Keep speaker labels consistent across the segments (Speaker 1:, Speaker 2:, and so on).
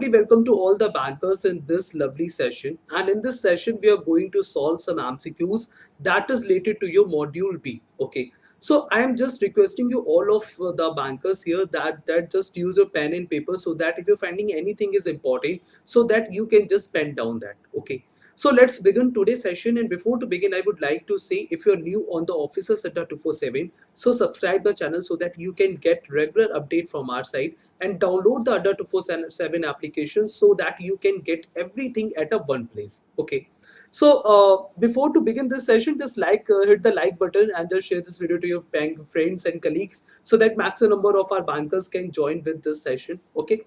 Speaker 1: heartily welcome to all the bankers in this lovely session. And in this session, we are going to solve some MCQs that is related to your module B. Okay. So I am just requesting you all of the bankers here that just use your pen and paper so that if you're finding anything is important, so that you can just pen down that. Okay. So let's begin today's session. And before to begin, I would like to say if you're new on the Officers Adda 247, so subscribe the channel so that you can get regular update from our side, and download the Adda 247 application so that you can get everything at a one place. Okay. So before to begin this session, just hit the like button and just share this video to your bank friends and colleagues so that maximum number of our bankers can join with this session. Okay.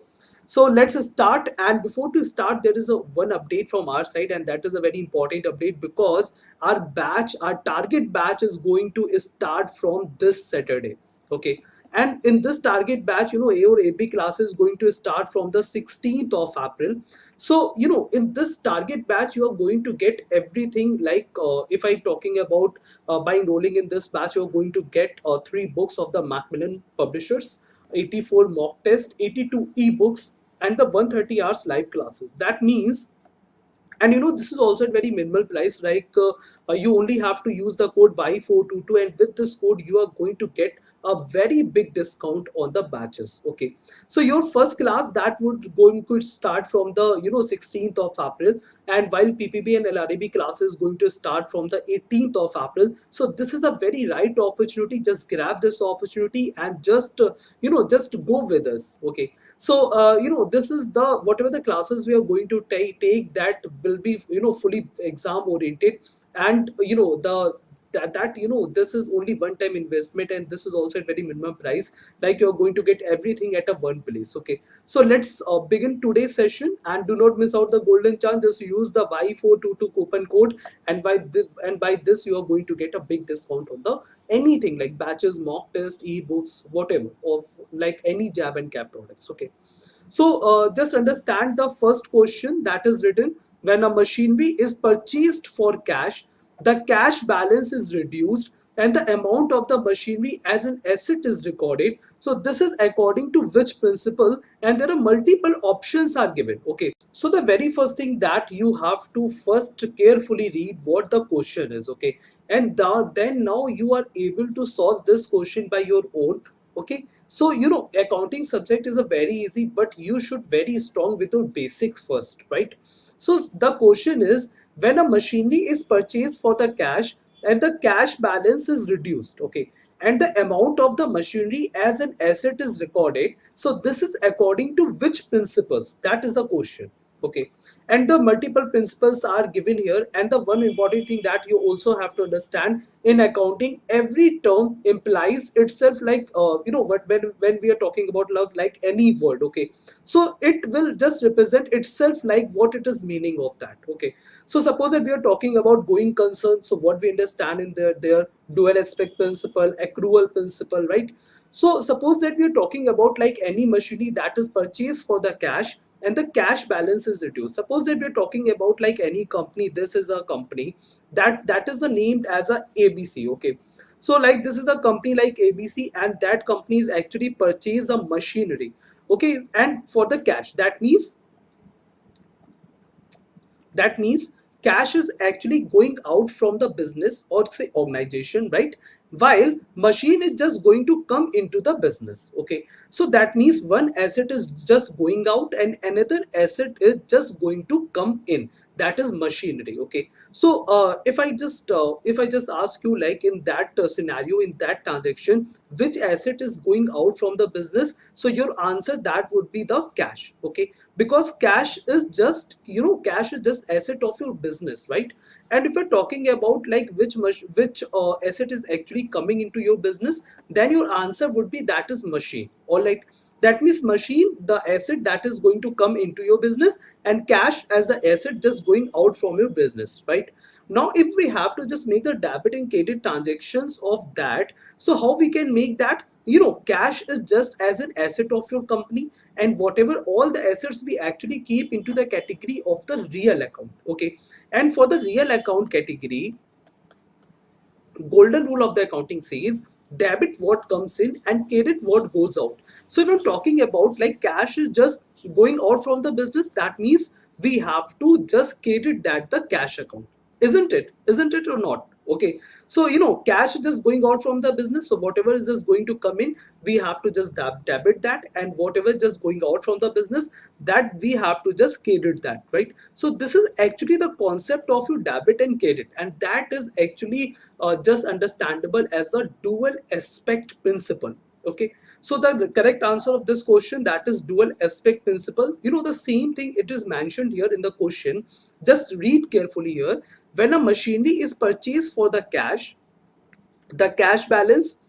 Speaker 1: So let's start. And before to start, there is a one update from our side, and that is a very important update because our target batch is going to start from this Saturday. Okay. And in this target batch, A or AB class is going to start from the 16th of April. So, in this target batch, you are going to get everything like if I'm talking about by enrolling in this batch, you're going to get 3 books of the Macmillan publishers, 84 mock test, 82 ebooks, and the 130 hours live classes. That means, and this is also at very minimal price, like you only have to use the code Y422, and with this code you are going to get a very big discount on the batches. Okay, so your first class that would going to start from the 16th of April, and while PPB and LRB class is going to start from the 18th of April. So this is a very right opportunity. Just grab this opportunity and just just go with us. Okay, so this is the whatever the classes we are going to take that will be fully exam oriented, and this is only one time investment, and this is also at very minimum price, like you're going to get everything at a one place. Okay, so let's begin today's session, and do not miss out the golden chance. Just use the Y422 coupon code, and by this you are going to get a big discount on the anything like batches, mock test, ebooks, whatever of like any JAIIB and CAIIB products. Okay, so just understand the first question that is written: when a machinery is purchased for cash, the cash balance is reduced and the amount of the machinery as an asset is recorded. So this is according to which principle, and there are multiple options are given. Okay, so the very first thing that you have to first carefully read what the question is. Okay, and then now you are able to solve this question by your own. Okay, so accounting subject is a very easy, but you should very strong with your basics first, right? So the question is, when a machinery is purchased for the cash and the cash balance is reduced, okay, and the amount of the machinery as an asset is recorded, so this is according to which principles? That is the question. Okay, and the multiple principles are given here, and the one important thing that you also have to understand, in accounting every term implies itself, like when we are talking about like any word. Okay, so it will just represent itself like what it is meaning of that. Okay, so suppose that we are talking about going concern, so what we understand in there dual aspect principle, accrual principle, right? So suppose that we are talking about like any machinery that is purchased for the cash and the cash balance is reduced. Suppose that we're talking about like any company, this is a company that is named as a ABC. Okay, so like this is a company like ABC, and that company is actually purchase a machinery. Okay, and for the cash, that means cash is actually going out from the business or say organization, right? While machine is just going to come into the business. Okay, so that means one asset is just going out and another asset is just going to come in, that is machinery. Okay, so if I just ask you, like in that scenario, in that transaction, which asset is going out from the business, so your answer that would be the cash. Okay, because cash is just cash is just asset of your business, right? And if you're talking about like which asset is actually coming into your business, then your answer would be that is machine. All right, that means machine, the asset that is going to come into your business, and cash as the asset just going out from your business, right? Now if we have to just make the debit and credit transactions of that, so how we can make that? Cash is just as an asset of your company, and whatever all the assets we actually keep into the category of the real account. Okay, and for the real account category, golden rule of the accounting says debit what comes in and credit what goes out. So if I'm talking about like cash is just going out from the business, that means we have to just credit that the cash account, isn't it or not? Okay, so cash is just going out from the business, so whatever is just going to come in, we have to just debit that, and whatever is just going out from the business, that we have to just credit that, right? So this is actually the concept of your debit and credit, and that is actually just understandable as a dual aspect principle. Okay, so the correct answer of this question, that is dual aspect principle. The same thing it is mentioned here in the question. Just read carefully here. When a machinery is purchased for the cash balance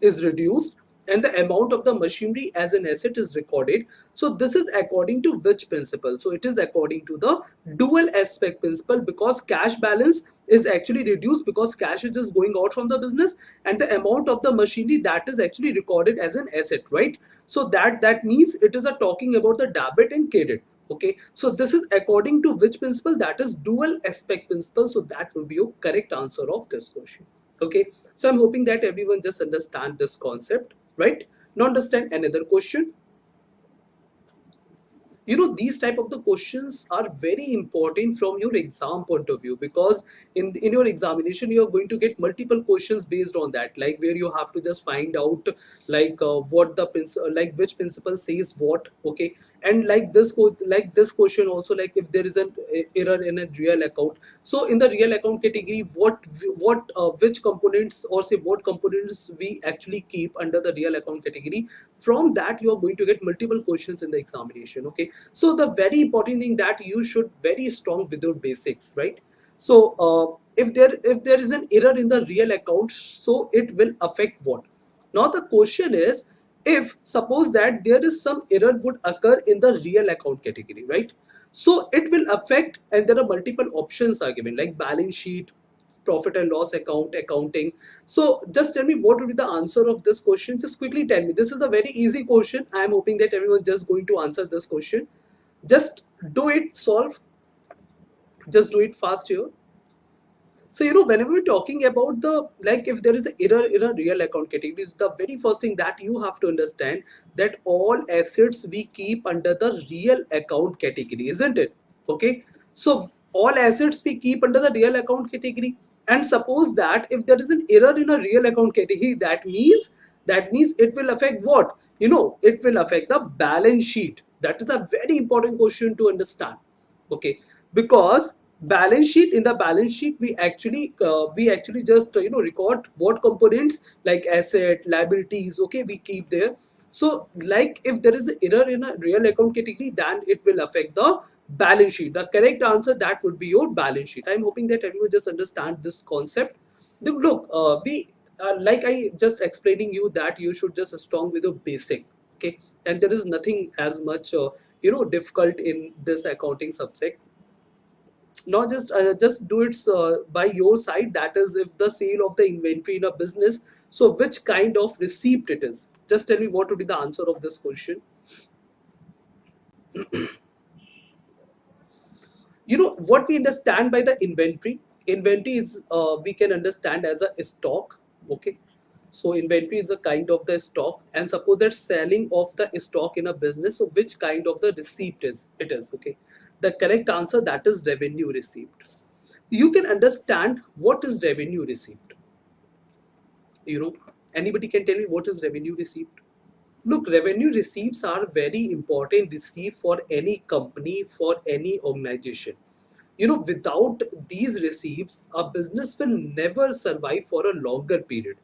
Speaker 1: is reduced and the amount of the machinery as an asset is recorded. So this is according to which principle? So it is according to the dual aspect principle, because cash balance is actually reduced because cash is just going out from the business, and the amount of the machinery that is actually recorded as an asset, right? So that means it is a talking about the debit and credit. Okay, so this is according to which principle? That is dual aspect principle. So that will be your correct answer of this question. Okay, so I'm hoping that everyone just understand this concept, right? Now understand another question. These type of the questions are very important from your exam point of view, because in your examination you are going to get multiple questions based on that, like where you have to just find out like what the like which principle says what. Okay, and like this question also, like if there is an error in a real account, so in the real account category, what which components, or say what components we actually keep under the real account category. From that you are going to get multiple questions in the examination. Okay, so the very important thing that you should very strong with your basics, right? So if there is an error in the real account, so it will affect what? Now the question is, if suppose that there is some error would occur in the real account category, right? So it will affect, and there are multiple options are given, like balance sheet, profit and loss account, accounting. So just tell me what would be the answer of this question. Just quickly tell me. This is a very easy question. I am hoping that everyone just going to answer this question. Just do it, solve, just do it fast here. So whenever we're talking about the, like if there is an error in a real account category, the very first thing that you have to understand, that all assets we keep under the real account category, isn't it? Okay, so all assets we keep under the real account category, and suppose that if there is an error in a real account category, that means it will affect what? It will affect the balance sheet. That is a very important question to understand. Okay, because balance sheet, in the balance sheet we actually just record what components, like asset, liabilities, okay, we keep there. So like if there is an error in a real account category, then it will affect the balance sheet. The correct answer, that would be your balance sheet. I'm hoping that everyone just understand this concept. Look, we like I just explaining you that you should just strong with your basic. Okay, and there is nothing as much difficult in this accounting subject. Not just do it by your side, that is if the sale of the inventory in a business, so which kind of receipt it is. Just tell me what would be the answer of this question. What we understand by the inventory is we can understand as a stock. Okay, so inventory is a kind of the stock, and suppose that selling of the stock in a business, so which kind of the receipt is it is. Okay, the correct answer, that is revenue receipt. You can understand what is revenue receipt. Anybody can tell me what is revenue receipt? Look, revenue receipts are very important receipt for any company, for any organization. Without these receipts, a business will never survive for a longer period.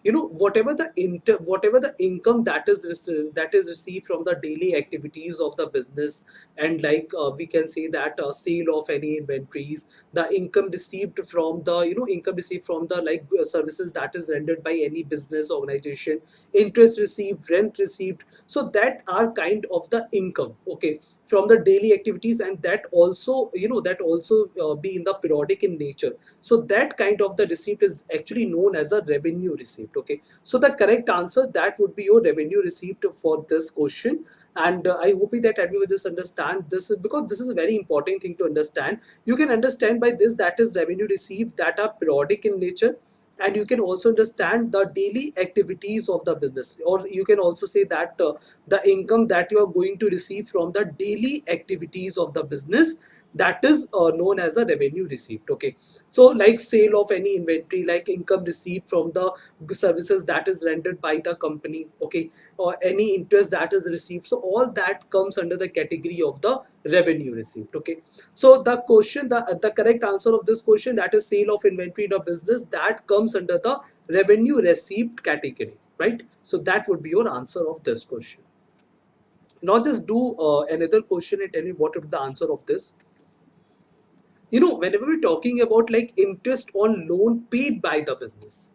Speaker 1: Whatever the income that is received from the daily activities of the business, and like we can say that sale of any inventories, the income received from the income received from the like services that is rendered by any business organization, interest received, rent received, so that are kind of the income, okay, from the daily activities, and that also be in the periodic in nature. So that kind of the receipt is actually known as a revenue receipt. Okay, so the correct answer, that would be your revenue receipt for this question. And I hope that everyone just understand this, is because this is a very important thing to understand. You can understand by this, that is revenue received that are periodic in nature, and you can also understand the daily activities of the business, or you can also say that the income that you are going to receive from the daily activities of the business, that is known as a revenue received. Okay, so like sale of any inventory, like income received from the services that is rendered by the company, okay, or any interest that is received, so all that comes under the category of the revenue received. Okay, so the question, the correct answer of this question, that is sale of inventory in a business, that comes under the revenue received category, right? So that would be your answer of this question. Now just do another question and tell me what is the answer of this. Whenever we're talking about like interest on loan paid by the business,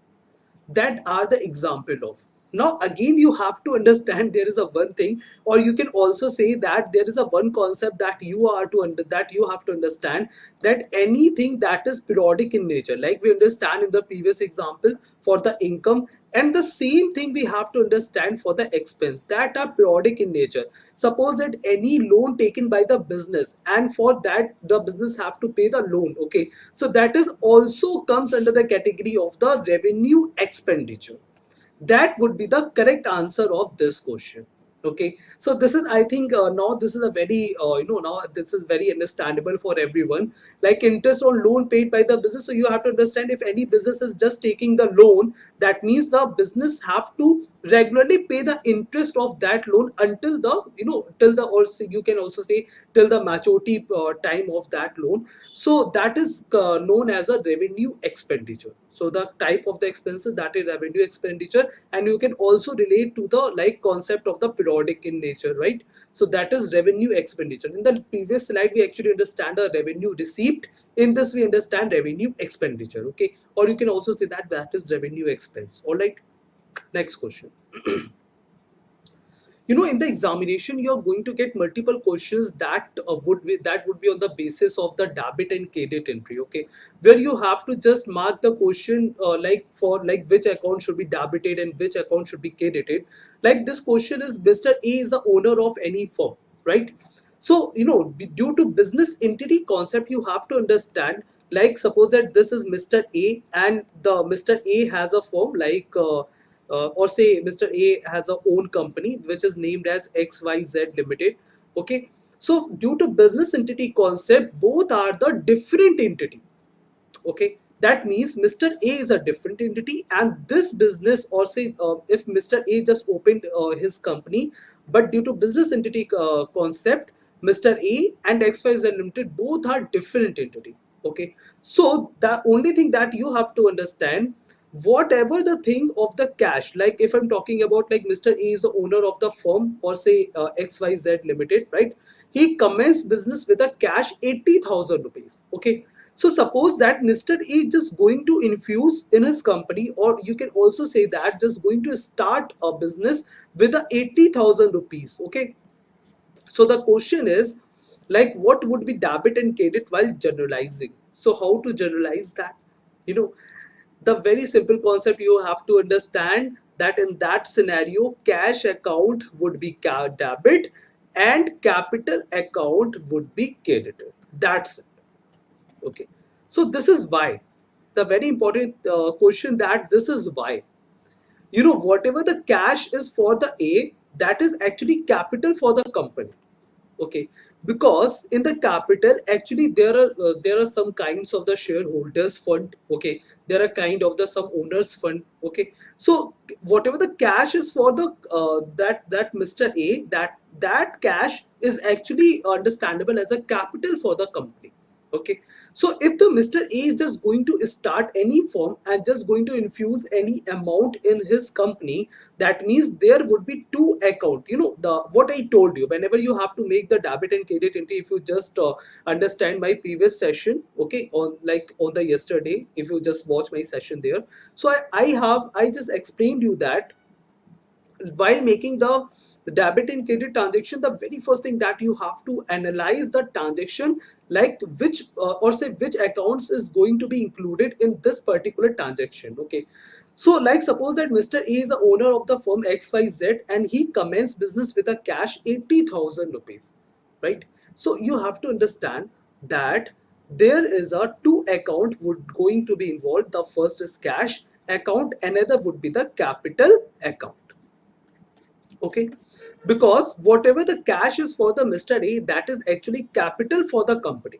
Speaker 1: that are the example of. Now again you have to understand there is a one thing, or you can also say that there is a one concept that that you have to understand, that anything that is periodic in nature, like we understand in the previous example for the income, and the same thing we have to understand for the expense, that are periodic in nature. Suppose that any loan taken by the business, and for that the business have to pay the loan, okay, so that is also comes under the category of the revenue expenditure. That would be the correct answer of this question. Okay, so this is, I think, now this is a very now this is very understandable for everyone, like interest on loan paid by the business. So you have to understand, if any business is just taking the loan, that means the business have to regularly pay the interest of that loan until the till the, or you can also say till the maturity time of that loan. So that is known as a revenue expenditure. So the type of the expenses, that is revenue expenditure, and you can also relate to the like concept of the periodic in nature, right? So that is revenue expenditure. In the previous slide we actually understand a revenue received, in this we understand revenue expenditure. Okay, or you can also say that that is revenue expense. All right, next question. In the examination you are going to get multiple questions that would be on the basis of the debit and credit entry. Okay, where you have to just mark the question like for like which account should be debited and which account should be credited. Like this question is, Mr. A is the owner of any firm, right? So due to business entity concept, you have to understand, like suppose that this is Mr. A, and the Mr. A has a firm, like or say Mr. A has a own company which is named as XYZ Limited. Okay, so due to business entity concept, both are the different entity. Okay, that means Mr. A is a different entity, and this business, or say if Mr. A just opened his company, but due to business entity concept, Mr. A and XYZ Limited both are different entity. Okay, so the only thing that you have to understand, whatever the thing of the cash, like if I'm talking about like Mr. A is the owner of the firm, or say XYZ Limited, right? He commenced business with a cash 80,000 rupees. Okay, so suppose that Mr. A is just going to infuse in his company, or you can also say that just going to start a business with a 80,000 rupees. Okay, so the question is, like what would be debit and credit while generalizing? So how to generalize that? you know the very simple concept you have to understand, that in that scenario cash account would be debit and capital account would be credited. That's it. Okay, so this is why, the very important question, that this is why, whatever the cash is for the A, that is actually capital for the company. Okay, because in the capital actually there are some kinds of the shareholders fund. Okay, there are kind of the some owners fund. Okay, so whatever the cash is for the that Mr. A, that cash is actually understandable as a capital for the company. Okay, so if the Mr. A is just going to start any firm and just going to infuse any amount in his company, that means there would be two account. The what I told you, whenever you have to make the debit and credit entry, if you just understand my previous session, okay, on like on the yesterday, if you just watch my session there, so I just explained you that while making the debit and credit transaction, the very first thing that you have to analyze the transaction, like which or say which accounts is going to be included in this particular transaction. Okay, so like suppose that Mr. A is the owner of the firm XYZ and he commenced business with a cash 80,000 rupees, right? So you have to understand that there is a two account would going to be involved. The first is cash account, another would be the capital account. Okay, because whatever the cash is for the Mr. A, that is actually capital for the company.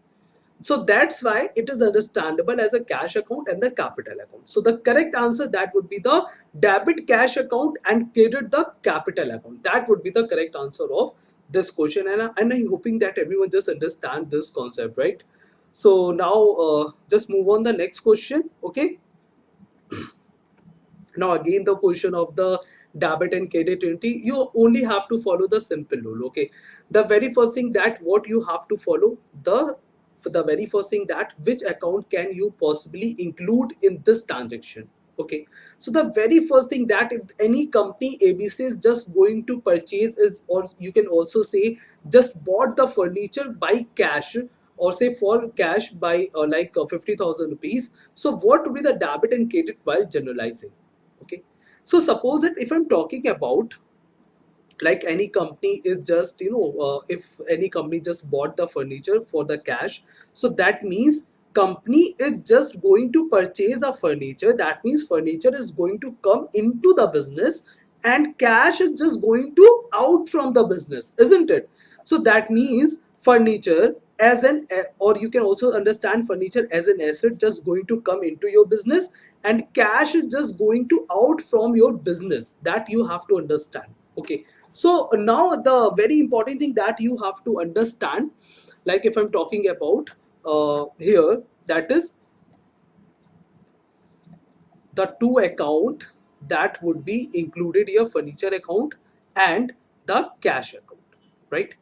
Speaker 1: So that's why it is understandable as a cash account and the capital account. So the correct answer, that would be the debit cash account and credit the capital account. That would be the correct answer of this question. And I'm hoping that everyone just understand this concept, right? So now just move on the next question. Okay. Now again, the question of the debit and credit entry, you only have to follow the simple rule. Okay, the very first thing that what you have to follow, the very first thing, that which account can you possibly include in this transaction. Okay, so the very first thing, that if any company ABC is just going to purchase is, or you can also say just bought the furniture by cash, or say for cash by 50,000 rupees. So what would be the debit and credit while generalizing? Okay, so suppose that if I'm talking about like any company is just if any company just bought the furniture for the cash, so that means company is just going to purchase a furniture, that means furniture is going to come into the business and cash is just going to out from the business, isn't it? So that means furniture as an, or you can also understand furniture as an asset just going to come into your business, and cash is just going to out from your business. That you have to understand. Okay, so now the very important thing that you have to understand, like if I'm talking about here, that is the two account that would be included here, furniture account and the cash account, right?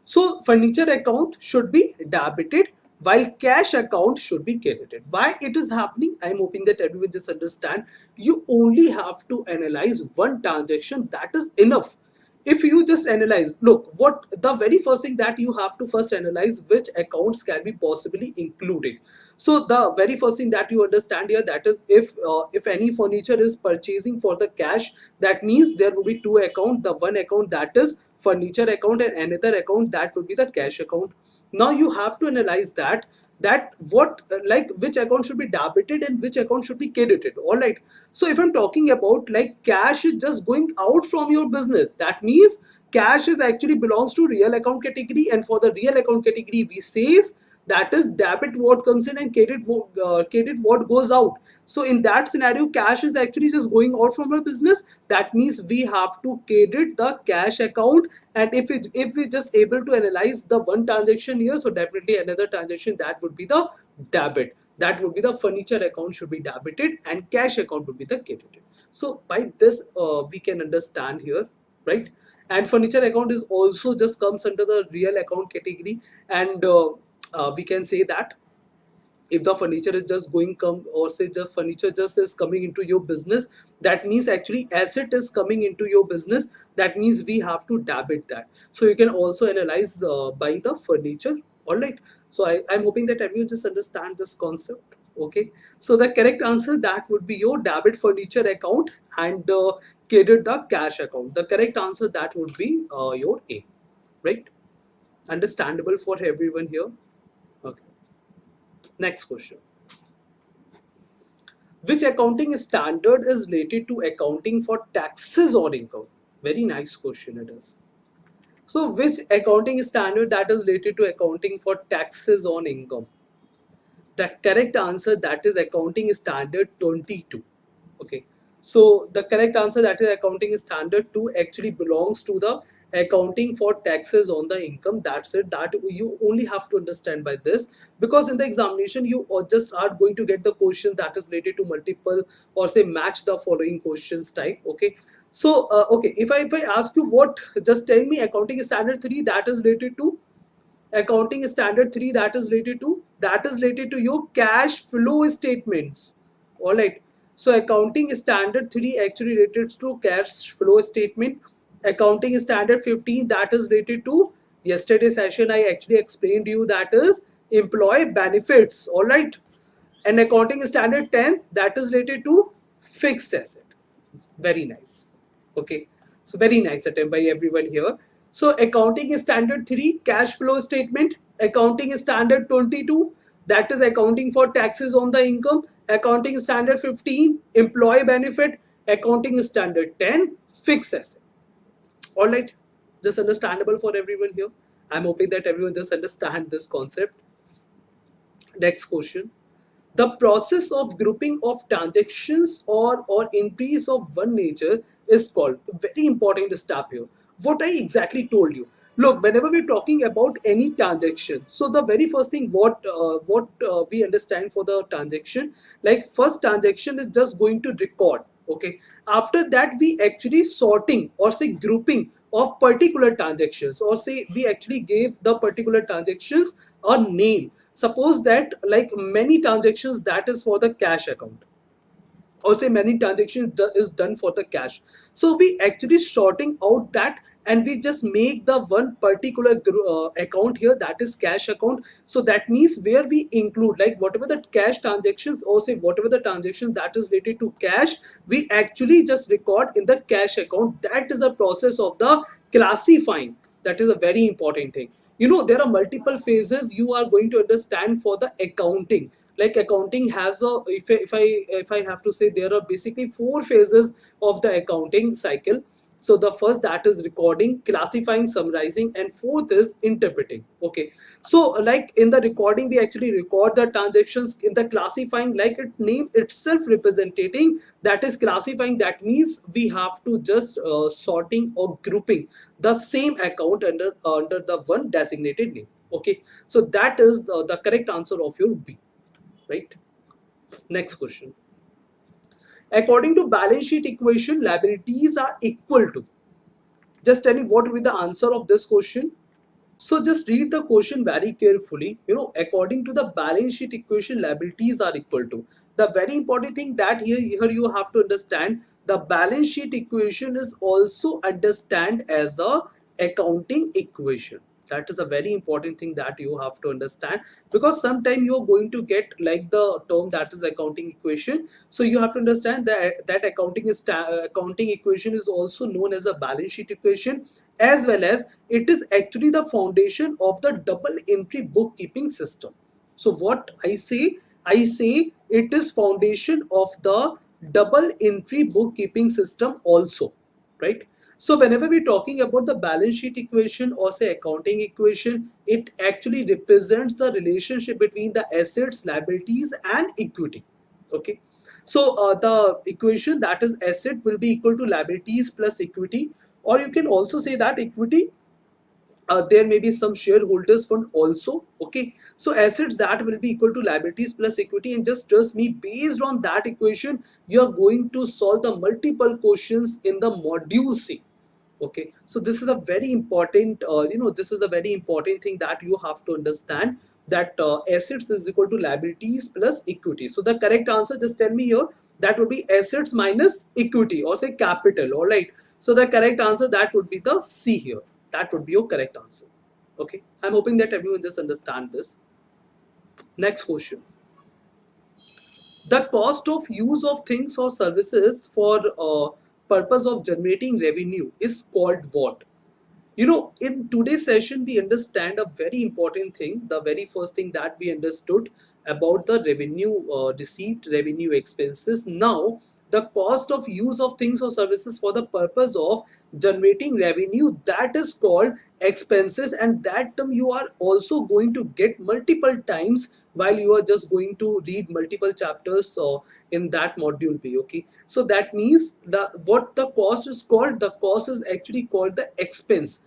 Speaker 1: So furniture account should be debited while cash account should be credited. Why it is happening? I'm hoping that everyone just understand. You only have to analyze one transaction, that is enough. If you just analyze, look, what the very first thing that you have to first analyze, which accounts can be possibly included. So the very first thing that you understand here, that is if any furniture is purchasing for the cash, that means there will be two account, the one account that is furniture account and another account that would be the cash account. Now you have to analyze that what like which account should be debited and which account should be credited. All right, so if I'm talking about like cash is just going out from your business, that means cash is actually belongs to real account category, and for the real account category we says that is debit what comes in and credit what goes out. So in that scenario, cash is actually just going out from our business, that means we have to credit the cash account. And if we just able to analyze the one transaction here, so definitely another transaction, that would be the debit, that would be the furniture account should be debited and cash account would be the credited. So by this we can understand here, right? And furniture account is also just comes under the real account category, and we can say that if the furniture is just going come, or say just furniture just is coming into your business, that means actually asset is coming into your business, that means we have to debit that. So you can also analyze by the furniture. All right, so I'm hoping that everyone just understand this concept. Okay, so the correct answer, that would be your debit furniture account and credit the cash account. The correct answer, that would be your A, right? Understandable for everyone here. Okay, next question. Which accounting standard is related to accounting for taxes on income? Very nice question it is. So which accounting standard that is related to accounting for taxes on income? The correct answer, that is accounting standard 22. Okay, so the correct answer, that is accounting standard 2, actually belongs to the accounting for taxes on the income. That's it, that you only have to understand by this, because in the examination you just are going to get the questions that is related to multiple, or say match the following questions type. Okay, so okay, if I ask you what, just tell me accounting standard 3 that is related to, accounting standard 3 that is related to your cash flow statements. All right, so accounting standard 3 actually related to cash flow statement. Accounting standard 15 that is related to, yesterday session I actually explained you, that is employee benefits. All right, and accounting standard 10 that is related to fixed asset. Very nice. Okay, so very nice attempt by everyone here. So accounting standard 3 cash flow statement, accounting standard 22 that is accounting for taxes on the income, accounting standard 15, employee benefit, accounting standard 10, fixed asset. All right, just understandable for everyone here. I'm hoping that everyone just understand this concept. Next question. The process of grouping of transactions or entries of one nature is called, very important step here, what I exactly told you. Look, whenever we're talking about any transaction, so the very first thing what we understand for the transaction, like first transaction is just going to record. Okay, after that we actually sorting or say grouping of particular transactions, or say we actually gave the particular transactions a name. Suppose that like many transactions, that is for the cash account, or say many transactions is done for the cash. So we actually sorting out that, and we just make the one particular account here, that is cash account. So that means where we include like whatever the cash transactions, or say whatever the transaction that is related to cash, we actually just record in the cash account. That is a process of the classifying. That is a very important thing. You know, there are multiple phases you are going to understand for the accounting. Like accounting has a, if I have to say, there are basically four phases of the accounting cycle. So the first, that is recording, classifying, summarizing, and fourth is interpreting. Okay, so like in the recording we actually record the transactions. In the classifying, like it name itself representing, that is classifying. That means we have to just sorting or grouping the same account under the one designated name. Okay, so that is the correct answer of your B, right? Next question. According to balance sheet equation, liabilities are equal to. Just tell me what will be the answer of this question. So just read the question very carefully. You know, according to the balance sheet equation, liabilities are equal to. The very important thing that here you have to understand, the balance sheet equation is also understand as a accounting equation. That is a very important thing that you have to understand, because sometime you are going to get like the term that is accounting equation. So you have to understand that accounting equation is also known as a balance sheet equation, as well as it is actually the foundation of the double entry bookkeeping system. So what I say it is foundation of the double entry bookkeeping system also, right? So whenever we're talking about the balance sheet equation or say accounting equation, it actually represents the relationship between the assets, liabilities, and equity. Okay, so the equation, that is asset will be equal to liabilities plus equity, or you can also say that equity, there may be some shareholders fund also. Okay, so assets that will be equal to liabilities plus equity, and just trust me, based on that equation you are going to solve the multiple questions in the module C. Okay, so this is a very important this is a very important thing that you have to understand, that assets is equal to liabilities plus equity. So the correct answer, just tell me here, that would be assets minus equity, or say capital. All right, so the correct answer, that would be the C here. That would be your correct answer. Okay, I'm hoping that everyone just understand this. Next question. The cost of use of things or services for purpose of generating revenue is called what? You know, in today's session we understand a very important thing. The very first thing that we understood about the revenue receipt, revenue expenses. Now the cost of use of things or services for the purpose of generating revenue, that is called expenses, and that term you are also going to get multiple times while you are just going to read multiple chapters in that module B. Okay, so that means the what the cost is called, the cost is actually called the expense.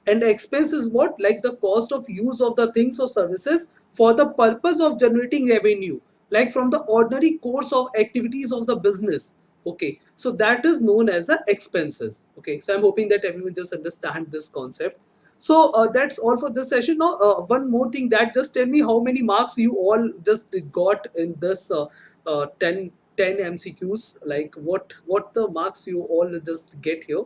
Speaker 1: And expense is what? Like the cost of use of the things or services for the purpose of generating revenue, like from the ordinary course of activities of the business. Okay, so that is known as the expenses. Okay, so I'm hoping that everyone just understand this concept. So that's all for this session. Now one more thing, that just tell me how many marks you all just got in this 10 MCQs. Like what the marks you all just get here.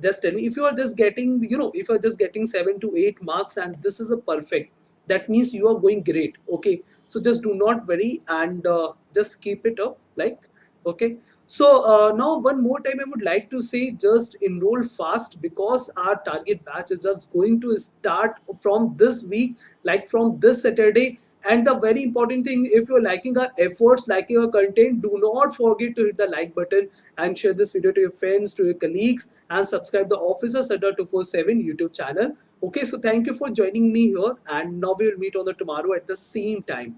Speaker 1: Just tell me. If you are just getting, if you're just getting 7 to 8 marks and this is a perfect, that means you are going great. Okay, so just do not worry, and just keep it up. Like Okay, so now one more time I would like to say, just enroll fast because our target batch is just going to start from this week, like from this Saturday. And the very important thing, if you're liking our efforts, liking our content, do not forget to hit the like button and share this video to your friends, to your colleagues, and subscribe the Officer Adda 247 YouTube channel. Okay, so thank you for joining me here, and now we will meet on the tomorrow at the same time.